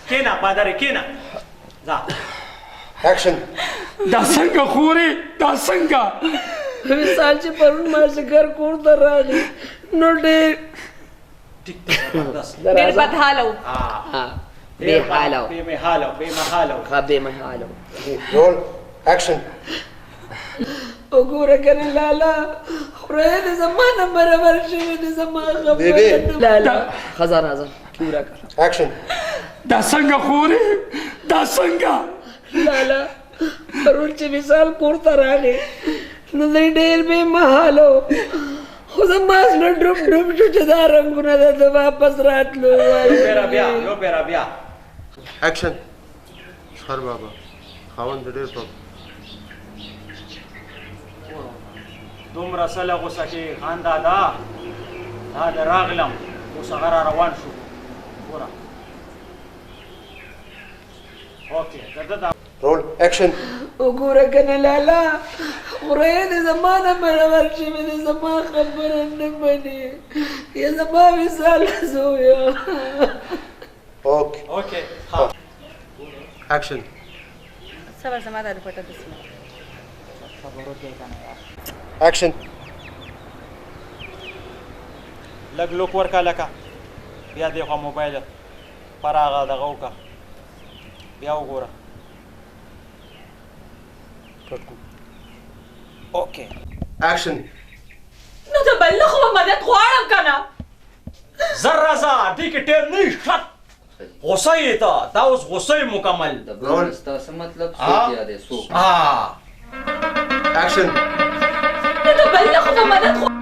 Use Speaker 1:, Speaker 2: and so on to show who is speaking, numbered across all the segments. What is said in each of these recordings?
Speaker 1: کېنه پادري کېنه ځه
Speaker 2: اکشن
Speaker 3: دا څنګه خورې دا څنګه
Speaker 4: مثال چې پرون مازدیګر کور ته راغی نو ډېر
Speaker 1: ټیک ټیک زبردست
Speaker 5: ډېر بدحاله و
Speaker 4: بې حاله و
Speaker 1: بې محاله بې محاله
Speaker 4: بې محاله و
Speaker 2: رول اکشن
Speaker 4: وګوره کنه لالا خدای دې زما نه برابر شوی دې زما
Speaker 2: بیبي.
Speaker 4: خبره لالا ښځه راځه کیورا کړه
Speaker 2: اکشن
Speaker 3: دا څنګه خورې دا څنګه
Speaker 4: لالا پرون چې مثال کور ته راغی نو دی ډېر بې محاله و خو زما زړه ډوب ډوب شو چې دا رنګونه د واپس راتلو
Speaker 1: یو پیرا بیا
Speaker 2: اکشن سر بابا خاوند ډېر په
Speaker 1: دومره سله غوسه کې خان دادا دا د راغلم اوس هغه را روان شو ګوره اوکې دا
Speaker 2: رول اکشن
Speaker 4: وګوره کنه لالا خدای دې زما نه برابر شوی دې زما خبره نه مني یا زما مثال زویا
Speaker 2: اوکې
Speaker 1: اوکې ها
Speaker 2: اکشن
Speaker 5: صبر زما د پټه بسم
Speaker 2: اکشن
Speaker 1: لږ لوک ورکا لکه بیا دې خوا موبایل پر هغه دغه وکړه بیا وګوره اوکې
Speaker 2: اکشن
Speaker 5: نو ته بل خو مدد غواړم کنه
Speaker 1: زر راځه دې کې ټیم نه شت غوسه یې ته دا اوس غوسه یې مکمل
Speaker 2: رول
Speaker 4: ستاسو مطلب څه دی سو
Speaker 2: اکشن
Speaker 5: نو ته بل خو مدد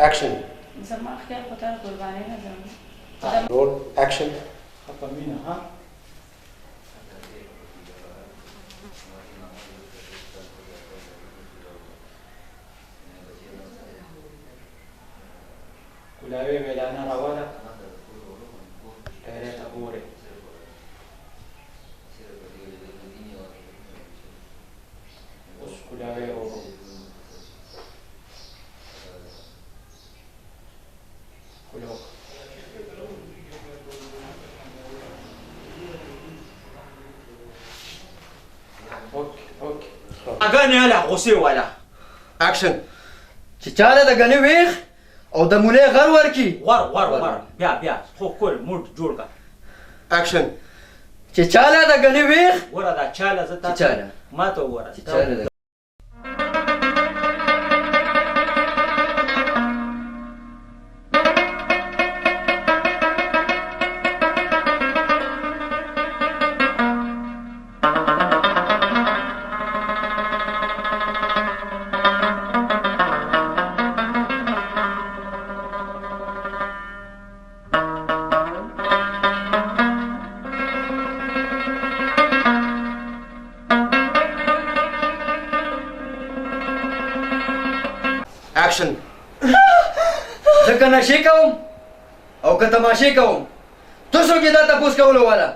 Speaker 2: اکشن
Speaker 5: زما خیال خو تر قرباني نه ځم
Speaker 2: رول اکشن
Speaker 1: خپمینه ها کلاوی ویلانه راوله ډایره ته ګورې اوس کلاوی ورو کلو اوکې اوکې اګانې هله غوسې والا
Speaker 2: اکشن
Speaker 6: چې چاله د غنی ویخ او د مولې غر ورکی
Speaker 1: ور بیا خو کول موډ جوړ کا
Speaker 2: اکشن
Speaker 6: چې چاله د غنی ویخ
Speaker 1: ګوره دا چاله زه
Speaker 6: چې چاله
Speaker 1: ما ته وګوره
Speaker 6: چې چاله د
Speaker 2: اکشن
Speaker 6: زه که نشې کوم او که تماشې کوم ته څوک یې دا تپوس کولو والا